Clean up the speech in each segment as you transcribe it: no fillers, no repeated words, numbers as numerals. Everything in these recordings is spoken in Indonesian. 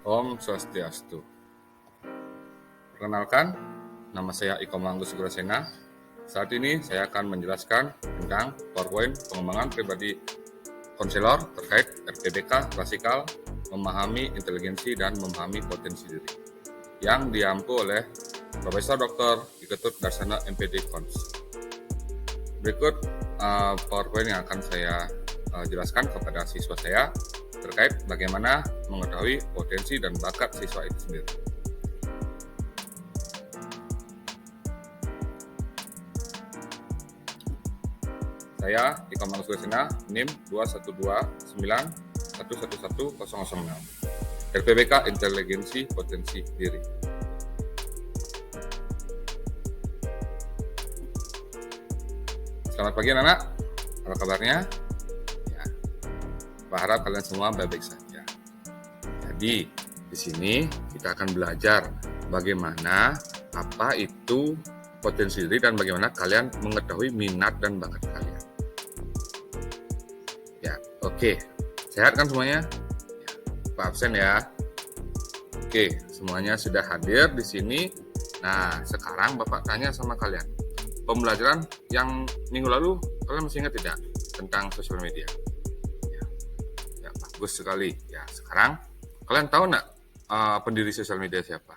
Om Swastiastu. Perkenalkan, nama saya Iko Manggus Grosena. Saat ini saya akan menjelaskan tentang PowerPoint pengembangan pribadi konselor terkait RPBK klasikal, memahami inteligensi dan memahami potensi diri, yang diampu oleh Profesor Dr. Ketut Darsana MPD Cons. Berikut PowerPoint yang akan saya jelaskan kepada siswa saya terkait bagaimana mengetahui potensi dan bakat siswa itu sendiri. Saya Iko Manggus Grosena, NIM 21291111006. RPBK Inteligensi Potensi Diri. Selamat pagi anak-anak, apa kabarnya? Ya, berharap kalian semua baik-baik saja. Jadi, di sini kita akan belajar bagaimana apa itu potensi diri dan bagaimana kalian mengetahui minat dan bakat kalian. Ya, oke. Sehat kan semuanya? Ya, Pak absen ya. Oke, semuanya sudah hadir di sini. Nah, sekarang Bapak tanya sama kalian. Pembelajaran yang minggu lalu kalian masih ingat tidak tentang sosial media? Ya, bagus sekali. Ya, sekarang kalian tahu nggak pendiri sosial media siapa?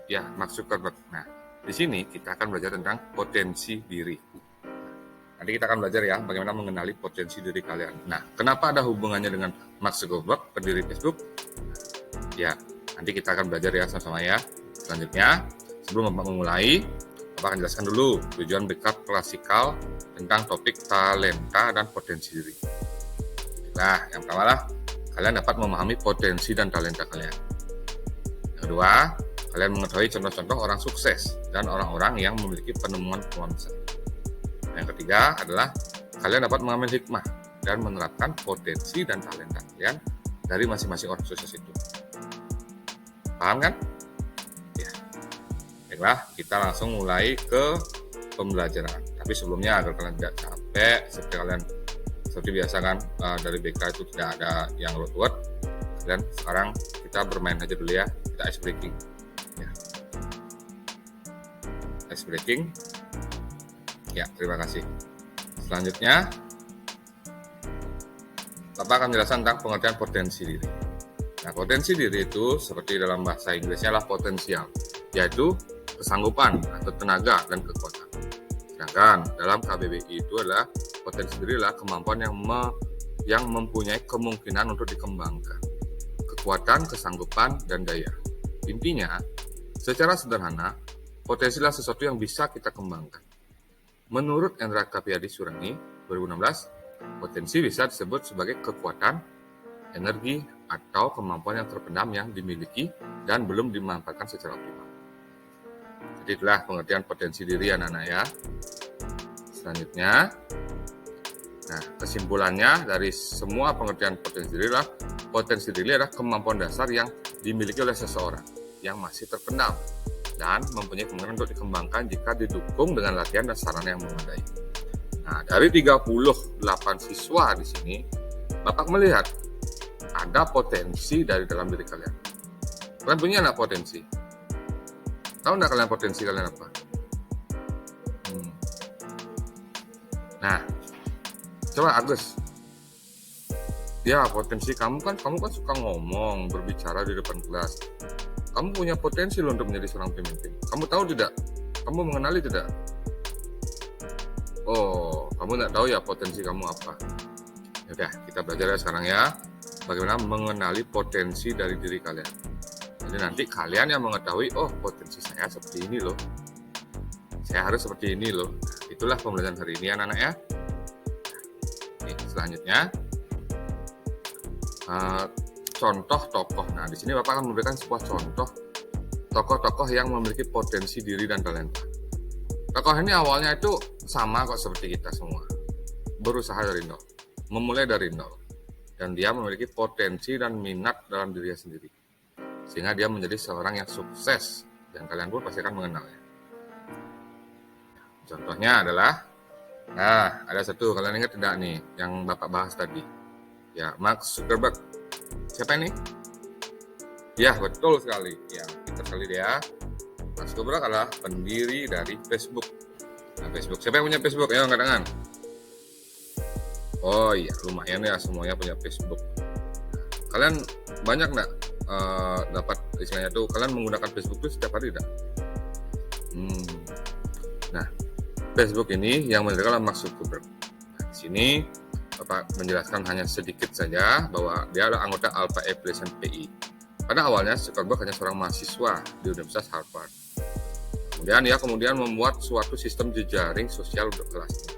Ya, Mark Zuckerberg. Nah, di sini kita akan belajar tentang potensi diri. Nanti kita akan belajar ya bagaimana mengenali potensi diri kalian. Nah, kenapa ada hubungannya dengan Mark Zuckerberg, pendiri Facebook? Ya, nanti kita akan belajar ya sama-sama ya. Selanjutnya, sebelum Bapak memulai, Bapak akan jelaskan dulu tujuan backup klasikal tentang topik talenta dan potensi diri. Nah, yang pertama lah, kalian dapat memahami potensi dan talenta kalian. Yang kedua, kalian mengetahui contoh-contoh orang sukses dan orang-orang yang memiliki penemuan-penemuan besar. Yang ketiga adalah kalian dapat mengambil hikmah dan menerapkan potensi dan talenta kalian dari masing-masing orang sukses itu. Paham kan? Ya. Baiklah, kita langsung mulai ke pembelajaran. Tapi sebelumnya agar kalian tidak capek, seperti biasa kan dari BK itu tidak ada yang root word. Dan sekarang kita bermain aja dulu ya, kita ice breaking. Ya. Ice breaking. Ya, terima kasih. Selanjutnya, Bapak akan menjelaskan tentang pengertian potensi diri. Nah, potensi diri itu seperti dalam bahasa Inggrisnya adalah potensial, yaitu kesanggupan atau tenaga dan kekuatan. Sedangkan dalam KBBI itu adalah potensi diri adalah kemampuan yang mempunyai kemungkinan untuk dikembangkan. Kekuatan, kesanggupan, dan daya. Intinya, secara sederhana, potensi adalah sesuatu yang bisa kita kembangkan. Menurut Endra Capriadi Surani 2016, potensi bisa disebut sebagai kekuatan, energi, atau kemampuan yang terpendam yang dimiliki dan belum dimanfaatkan secara optimal. Jadi itulah pengertian potensi diri anak-anak ya. Selanjutnya, nah kesimpulannya dari semua pengertian potensi diri adalah kemampuan dasar yang dimiliki oleh seseorang yang masih terpendam dan mempunyai kemungkinan untuk dikembangkan jika didukung dengan latihan dan sarana yang memadai. Nah, dari 38 siswa di sini, Bapak melihat ada potensi dari dalam diri kalian. Kalian punya nggak potensi? Tahu nggak kalian potensi kalian apa? Nah, coba Agus. Ya, potensi kamu kan suka ngomong, berbicara di depan kelas. Kamu punya potensi loh untuk menjadi seorang pemimpin. Kamu tahu tidak? Kamu mengenali tidak? Oh, kamu nggak tahu ya potensi kamu apa? Yaudah, kita belajar ya sekarang ya. Bagaimana mengenali potensi dari diri kalian. Jadi nanti kalian yang mengetahui, oh potensi saya seperti ini loh. Saya harus seperti ini loh. Nah, itulah pembelajaran hari ini anak-anak ya. Oke, selanjutnya. Contoh tokoh. Nah, di sini Bapak akan memberikan sebuah contoh tokoh-tokoh yang memiliki potensi diri dan talenta. Tokoh ini awalnya itu sama kok seperti kita semua. Berusaha dari nol, memulai dari nol. Dan dia memiliki potensi dan minat dalam dirinya sendiri. Sehingga dia menjadi seorang yang sukses. Dan kalian pun pasti akan mengenalnya. Contohnya adalah, nah ada satu, kalian ingat tidak nih, yang Bapak bahas tadi. Ya, Mark Zuckerberg. Siapa ini? Ya, betul sekali. Ya, pintar sekali dia. Mark Zuckerberg adalah pendiri dari Facebook. Nah, Facebook. Siapa yang punya Facebook? Ya, angkat tangan. Oh iya, lumayan ya semuanya punya Facebook. Kalian banyak nggak dapat istilahnya tuh? Kalian menggunakan Facebook tuh setiap hari tidak? Nah, Facebook ini yang mendirikan Mark Zuckerberg. Nah, di sini Bapak menjelaskan hanya sedikit saja bahwa dia adalah anggota Alpha Evolution PI. Pada awalnya Zuckerberg hanya seorang mahasiswa di Universitas Harvard. Kemudian dia membuat suatu sistem jejaring sosial untuk kelasnya.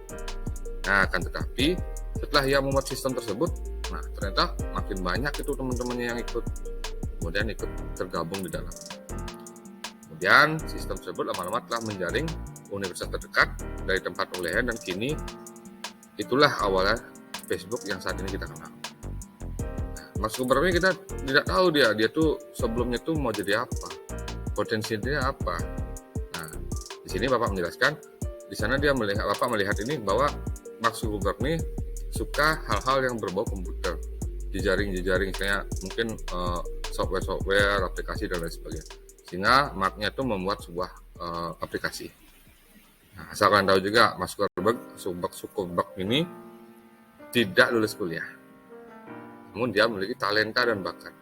Nah, akan tetapi setelah ia membuat sistem tersebut, nah ternyata makin banyak itu teman-temannya yang ikut tergabung di dalam. Kemudian sistem tersebut lama-lama telah menjaring universitas terdekat dari tempat perolehan dan kini itulah awalnya Facebook yang saat ini kita kenal. Mark Zuckerberg ini kita tidak tahu dia tuh sebelumnya tuh mau jadi apa, potensi dia apa. Nah, di sini Bapak menjelaskan, di sana Bapak melihat ini bahwa Mark Zuckerberg ini suka hal-hal yang berbau komputer, jejaring kayak mungkin software, aplikasi dan lain sebagainya. Sehingga Mark-nya tuh membuat sebuah aplikasi. Nah, asal kalian tahu juga, Mark Zuckerberg ini tidak lulus kuliah, namun dia memiliki talenta dan bakat.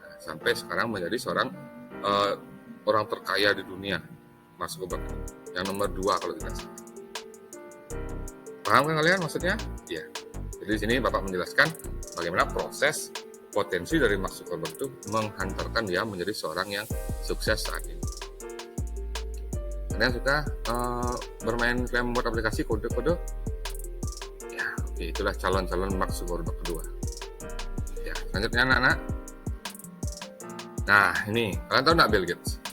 Nah, sampai sekarang menjadi seorang orang terkaya di dunia, Mark Zuckerberg, yang nomor 2 kalau tidak salah. Paham kan kalian maksudnya? Ya. Jadi di sini Bapak menjelaskan bagaimana proses potensi dari Mark Zuckerberg itu menghantarkan dia menjadi seorang yang sukses saat ini. Kalian suka bermain kayak membuat aplikasi kode-kode? Ya, oke, itulah calon-calon Mark Zuckerberg kedua. Ya, selanjutnya anak-anak. Nah, ini kalian tahu nggak Bill Gates?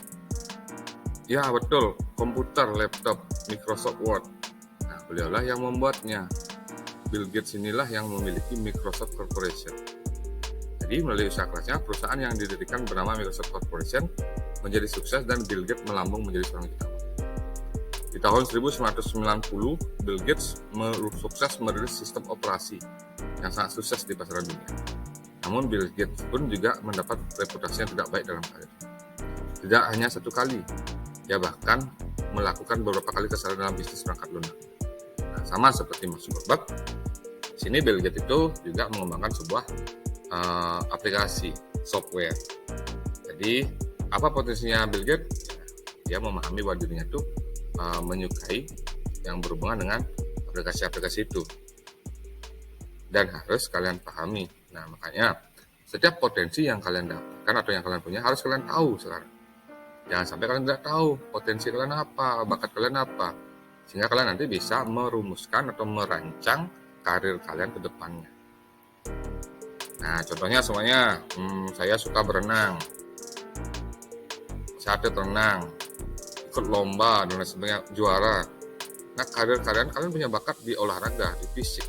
Ya, betul, komputer, laptop, Microsoft Word. Nah, beliaulah yang membuatnya. Bill Gates inilah yang memiliki Microsoft Corporation. Jadi melalui usaha kerasnya, perusahaan yang didirikan bernama Microsoft Corporation menjadi sukses dan Bill Gates melambung menjadi seorang jutawan. Di tahun 1990, Bill Gates sukses merilis sistem operasi yang sangat sukses di pasaran dunia. Namun Bill Gates pun juga mendapat reputasi yang tidak baik dalam karir. Tidak hanya satu kali, dia bahkan melakukan beberapa kali kesalahan dalam bisnis perangkat lunak. Nah, sama seperti Mark Zuckerberg, sini Bill Gates itu juga mengembangkan sebuah aplikasi software. Jadi apa potensinya Bill Gates? Dia memahami bahwa dirinya itu menyukai yang berhubungan dengan aplikasi-aplikasi itu, dan harus kalian pahami. Nah, makanya setiap potensi yang kalian dapatkan atau yang kalian punya harus kalian tahu sekarang. Jangan sampai kalian tidak tahu potensi kalian apa, bakat kalian apa, sehingga kalian nanti bisa merumuskan atau merancang karir kalian ke depannya. Nah, contohnya semuanya, saya suka berenang, saya atlet renang, ikut lomba dan lain sebagainya, juara. Nah, karir kalian punya bakat di olahraga, di fisik.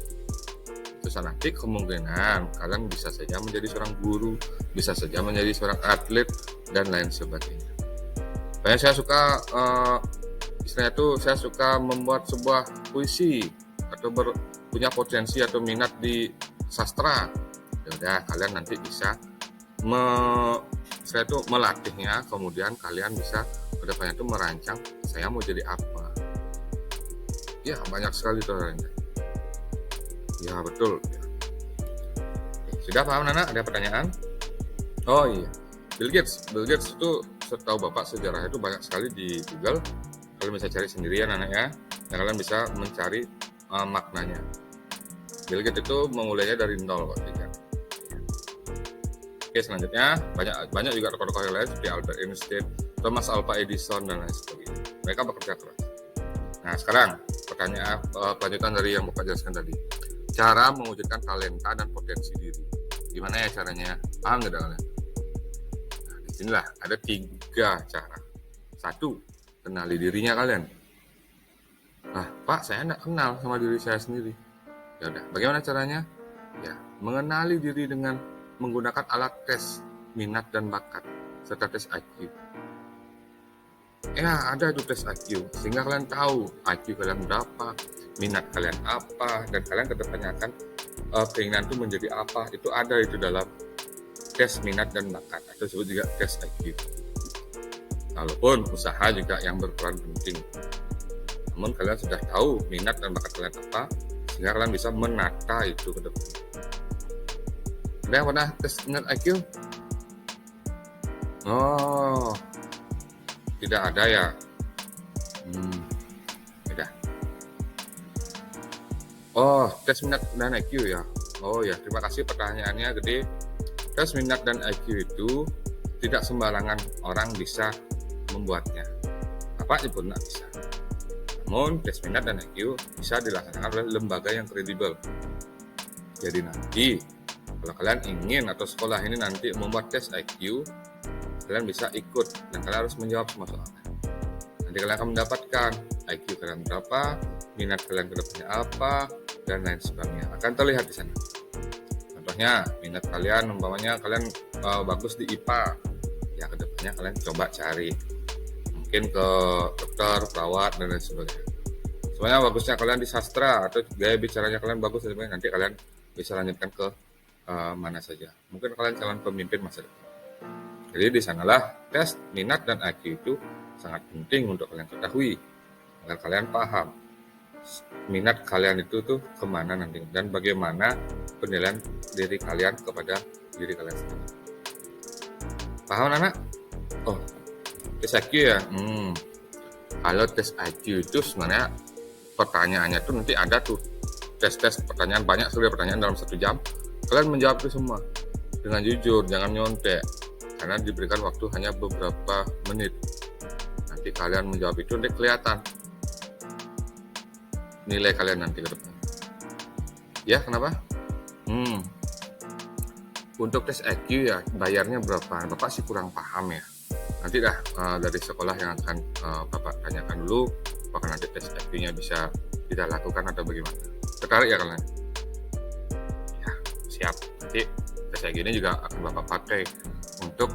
Terus nanti kemungkinan kalian bisa saja menjadi seorang guru, bisa saja menjadi seorang atlet dan lain sebagainya. Makanya saya suka istilahnya itu saya suka membuat sebuah puisi atau punya potensi atau minat di sastra. Ya udah, kalian nanti bisa saya tuh melatihnya, kemudian kalian bisa kedepannya itu merancang saya mau jadi apa. Ya, banyak sekali tuh orangnya. Ya, betul. Sudah paham, Nana? Ada pertanyaan? Oh iya, Bill Gates itu setahu Bapak sejarahnya itu banyak sekali di Google. Kalian bisa cari sendirian, anak ya. Dan kalian bisa mencari maknanya. Bill Gates itu memulainya dari nol kok, tidak. Oke, selanjutnya banyak juga tokoh-tokoh yang lain seperti Albert Einstein, Thomas Alva Edison dan lain sebagainya. Mereka bekerja keras. Nah, sekarang pertanyaan lanjutan dari yang Bapak jelaskan tadi. Cara mewujudkan talenta dan potensi diri. Gimana ya caranya? Paham nggak kalian? Nah, di sinilah ada 3 cara. 1, kenali dirinya kalian. Nah, Pak, saya nggak kenal sama diri saya sendiri. Ya udah, bagaimana caranya? Ya, mengenali diri dengan menggunakan alat tes minat dan bakat serta tes IQ. Ya, ada itu tes IQ, sehingga kalian tahu IQ kalian berapa, minat kalian apa, dan kalian kedepannya akan keinginan itu menjadi apa, itu ada itu dalam tes minat dan bakat atau disebut juga tes IQ. Walaupun usaha juga yang berperan penting, namun kalian sudah tahu minat dan bakat kalian apa, sehingga kalian bisa menata itu ke depan. Ada yang pernah tes minat IQ? Oh, tidak ada ya. Tidak. Oh, tes minat dan IQ ya. Oh ya, terima kasih pertanyaannya Gede. Tes minat dan IQ itu tidak sembarangan orang bisa membuatnya. Apa pun tidak bisa. Namun tes minat dan IQ bisa dilaksanakan oleh lembaga yang kredibel. Jadi nanti kalau kalian ingin atau sekolah ini nanti membuat tes IQ, kalian bisa ikut dan kalian harus menjawab semua soal. Nanti kalian akan mendapatkan IQ kalian berapa, minat kalian ke depannya apa, dan lain sebagainya. Akan terlihat di sana. Contohnya, minat kalian, umpamanya kalian bagus di IPA, ya ke depannya kalian coba cari. Mungkin ke dokter, perawat, dan lain sebagainya. Sebenarnya bagusnya kalian di sastra, atau gaya bicaranya kalian bagus, dan nanti kalian bisa lanjutkan ke mana saja. Mungkin kalian calon pemimpin masa depan. Jadi di sanalah tes minat dan IQ itu sangat penting untuk kalian ketahui, agar kalian paham minat kalian itu tuh kemana nanti dan bagaimana penilaian diri kalian kepada diri kalian sendiri. Paham anak? Oh, tes IQ ya. Kalau tes IQ itu sebenarnya pertanyaannya tuh nanti ada tuh tes pertanyaan, banyak sekali pertanyaan dalam 1 jam. Kalian menjawab itu semua dengan jujur, jangan nyontek, karena diberikan waktu hanya beberapa menit. Nanti kalian menjawab itu nanti kelihatan nilai kalian nanti ke depan. Ya, kenapa? Untuk tes IQ ya bayarnya berapa? Bapak sih kurang paham ya. Nanti dah dari sekolah yang akan Bapak tanyakan dulu, apakah nanti tes IQ-nya bisa tidak lakukan atau bagaimana. Tertarik ya kalian? Ya, siap. Nanti tes IQ ini juga akan Bapak pakai untuk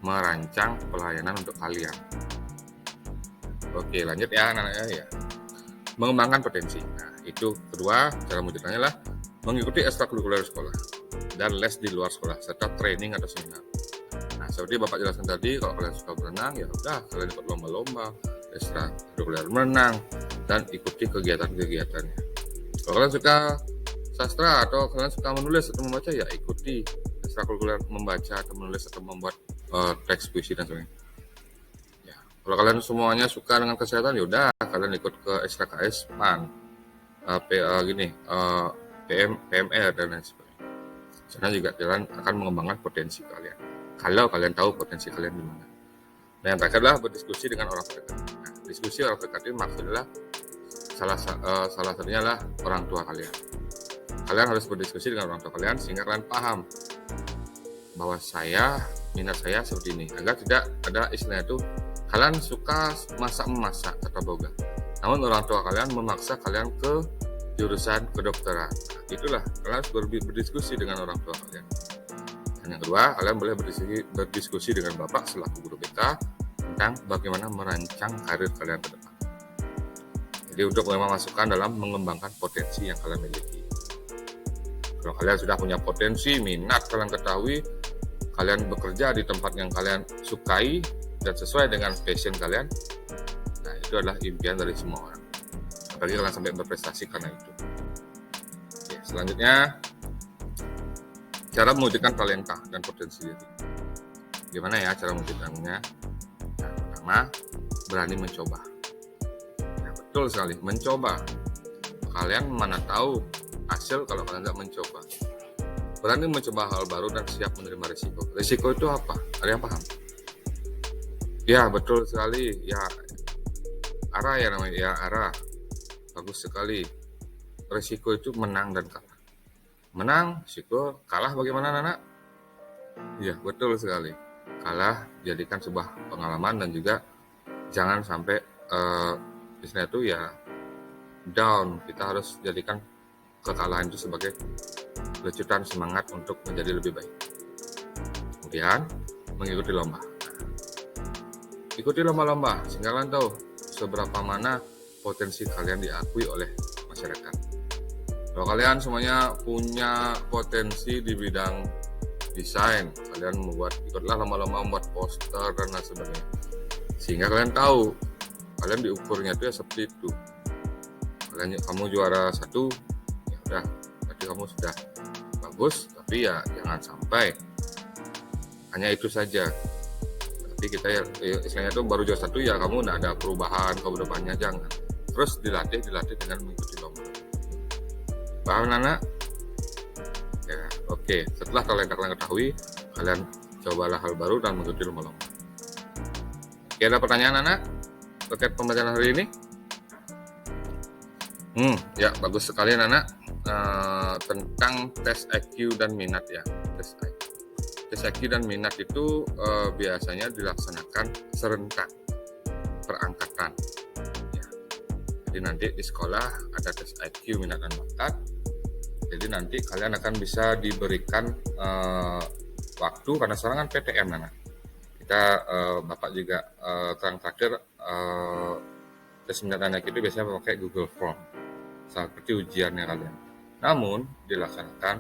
merancang pelayanan untuk kalian. Oke, lanjut ya anak-anaknya ya. Mengembangkan potensi. Nah, itu kedua, cara mewujudkannya lah mengikuti ekstrakurikuler sekolah dan les di luar sekolah serta training atau seminar. Nah, seperti Bapak jelaskan tadi, kalau kalian suka berenang, ya udah kalian ikut lomba-lomba, ekstrakurikuler berenang dan ikuti kegiatan-kegiatannya. Kalau kalian suka sastra atau kalian suka menulis atau membaca, ya ikuti ekstrakurikuler membaca atau menulis atau membuat teks puisi dan sebagainya. Kalau kalian semuanya suka dengan kesehatan, yaudah kalian ikut ke SKKS PAN, PMR dan lain sebagainya. Karena juga kalian akan mengembangkan potensi kalian. Kalau kalian tahu potensi kalian di mana. Nah, yang terakhir adalah berdiskusi dengan orang terdekat. Nah, diskusi orang terdekat ini maksudnya salah satunya adalah orang tua kalian. Kalian harus berdiskusi dengan orang tua kalian sehingga kalian paham bahwa minat saya seperti ini, agar tidak ada istilahnya itu kalian suka masak-memasak kata boga, namun orang tua kalian memaksa kalian ke jurusan kedokteran. Nah, itulah kalian harus berdiskusi dengan orang tua kalian. Dan yang kedua, kalian boleh berdiskusi dengan Bapak selaku guru BK tentang bagaimana merancang karir kalian ke depan. Jadi untuk memasukkan dalam mengembangkan potensi yang kalian miliki. Kalau kalian sudah punya potensi, minat kalian ketahui, kalian bekerja di tempat yang kalian sukai dan sesuai dengan passion kalian, nah itu adalah impian dari semua orang. Apalagi kalian sampai berprestasi karena itu. Oke, selanjutnya, cara mewujudkan talenta dan potensi diri. Gimana ya cara mewujudkannya? Nah, pertama, berani mencoba. Nah, betul sekali, mencoba. Kalian mana tahu hasil kalau kalian tidak mencoba. Berani mencoba hal baru dan siap menerima risiko. Risiko itu apa? Ada yang paham? Ya, betul sekali. Ya, arah ya namanya. Ya, arah. Bagus sekali. Risiko itu menang dan kalah. Menang, risiko. Kalah bagaimana, anak? Ya, betul sekali. Kalah, jadikan sebuah pengalaman dan juga jangan sampai istilah itu ya down. Kita harus jadikan kekalahan itu sebagai lecutan semangat untuk menjadi lebih baik. Kemudian, mengikuti lomba. Ikuti lomba-lomba sehingga kalian tahu seberapa mana potensi kalian diakui oleh masyarakat. Kalau kalian semuanya punya potensi di bidang desain, kalian ikutlah lomba-lomba membuat poster dan lain sebagainya, sehingga kalian tahu kalian diukurnya itu ya seperti itu. Kamu juara 1, ya udah, berarti kamu sudah bagus. Tapi ya jangan sampai hanya itu saja. Tapi kita ya istilahnya itu baru juara 1 ya kamu nggak ada perubahan ke depannya, jangan. Terus dilatih dengan mengikuti lomba. Paham anak? Ya, oke. Setelah kalian ketahui, kalian cobalah hal baru dan mengikuti lomba-lomba. Oke, ada pertanyaan anak terkait pembelajaran hari ini? Ya bagus sekali anak. Tentang tes IQ dan minat ya. Tes IQ dan minat itu biasanya dilaksanakan serentak perangkatan. Ya. Jadi nanti di sekolah ada tes IQ, minat dan bakat. Jadi nanti kalian akan bisa diberikan waktu, karena sekarang kan PTM anak. Kita Bapak juga terakhir tes minat dan IQ itu biasanya pakai Google Form seperti ujiannya kalian. Namun dilaksanakan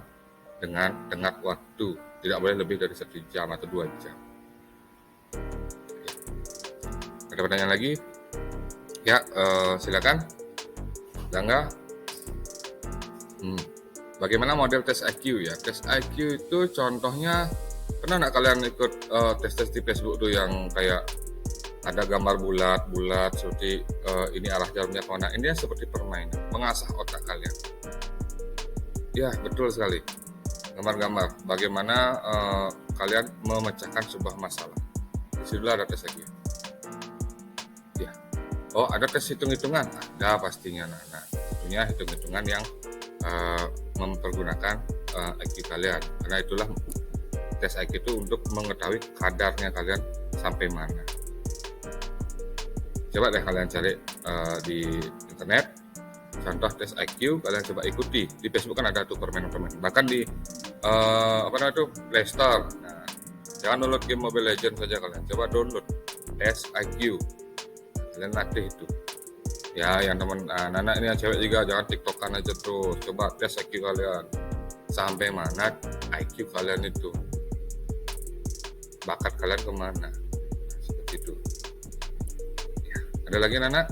dengan tenggat waktu, tidak boleh lebih dari 1 jam atau 2 jam. Ada pertanyaan lagi? Ya, silakan. Enggak? Bagaimana model tes IQ ya? Tes IQ itu contohnya, pernah nggak kalian ikut tes-tes di Facebook tuh yang kayak ada gambar bulat-bulat seperti ini arah jarumnya kemana? Ini seperti permainan, mengasah otak kalian. Ya, betul sekali. Gambar-gambar, bagaimana kalian memecahkan sebuah masalah. Disitulah ada tes IQ. Ya. Oh, ada tes hitung-hitungan? Ada pastinya. Nah, tentunya hitung-hitungan yang mempergunakan IQ kalian, karena itulah tes IQ itu untuk mengetahui kadarnya kalian sampai mana. Coba deh kalian cari di internet contoh tes IQ, kalian coba ikuti. Di Facebook kan ada tuh permainan-permainan, bahkan di Play Store. Nah, jangan download game Mobile Legends saja, kalian coba download tes IQ, kalian latih itu. Ya, yang teman anak ini yang cewek juga jangan tiktokan aja terus. Coba tes IQ kalian sampai mana IQ kalian itu, bakat kalian kemana, seperti itu. Ya, ada lagi anak?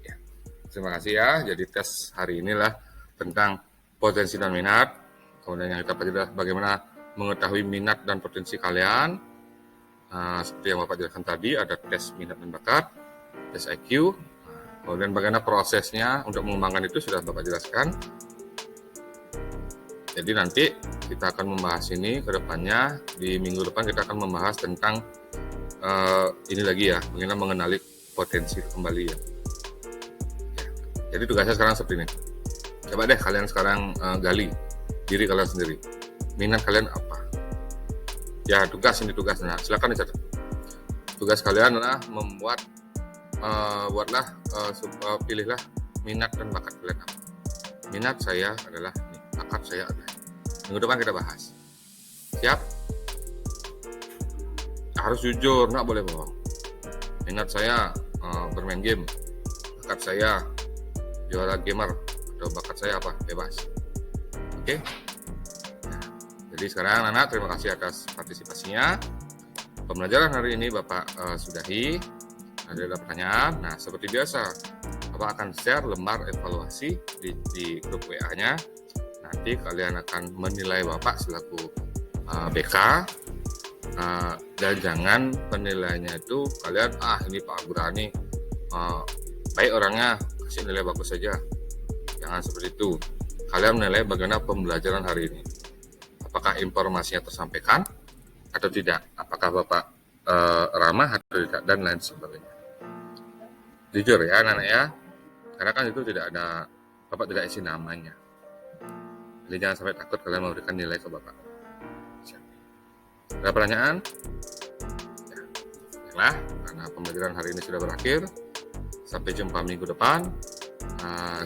Ya, terima kasih ya. Jadi tes hari inilah tentang potensi dan minat. Kemudian yang kita pelajari bagaimana mengetahui minat dan potensi kalian. Seperti yang Bapak jelaskan tadi, ada tes minat dan bakat, tes IQ, kemudian bagaimana prosesnya untuk mengembangkan itu sudah Bapak jelaskan. Jadi nanti kita akan membahas ini ke depannya. Di minggu depan kita akan membahas tentang ini lagi ya, bagaimana mengenali potensi kembali ya. Jadi tugasnya sekarang seperti ini. Coba deh kalian sekarang gali diri kalian sendiri. Minat kalian apa? Ya, tugasnya. Silakan dicatat. Tugas kalian adalah membuat pilihlah minat dan bakat kalian apa. Minat saya adalah ini, bakat saya adalah. Minggu depan kita bahas. Siap? Harus jujur, nggak boleh bohong. Minat saya bermain game, bakat saya juara gamer, atau bakat saya apa? Bebas. Oke? Nah, jadi sekarang anak, terima kasih atas partisipasinya. Pembelajaran hari ini Bapak sudahi. Ada pertanyaan? Nah, seperti biasa, Bapak akan share lembar evaluasi di grup WA-nya. Nanti kalian akan menilai Bapak selaku BK, dan jangan penilaiannya itu kalian ini Pak Burhani baik orangnya, kasih nilai bagus saja. Jangan seperti itu. Kalian menilai bagaimana pembelajaran hari ini. Apakah informasinya tersampaikan atau tidak? Apakah Bapak ramah atau tidak, dan lain sebagainya. Jujur ya anak-anak ya, karena kan itu tidak ada, Bapak tidak isi namanya. Jadi jangan sampai takut kalian memberikan nilai ke Bapak. Ada pertanyaan? Ya, baiklah, karena pembelajaran hari ini sudah berakhir. Sampai jumpa minggu depan.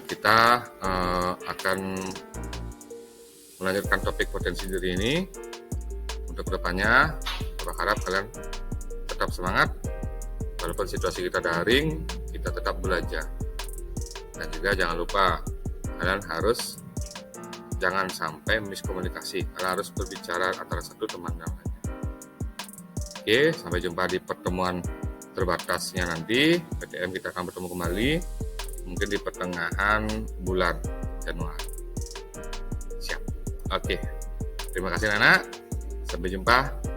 Kita akan melanjutkan topik potensi diri ini. Untuk kedepannya, Bapak harap kalian tetap semangat. Walaupun situasi kita daring, kita tetap belajar. Dan juga jangan lupa kalian harus jangan sampai miskomunikasi. Kalian harus berbicara antara satu teman dan lainnya. Oke, sampai jumpa di pertemuan terbatasnya nanti. PTM kita akan bertemu kembali mungkin di pertengahan bulan Januari. Siap. Oke. Terima kasih anak. Sampai jumpa.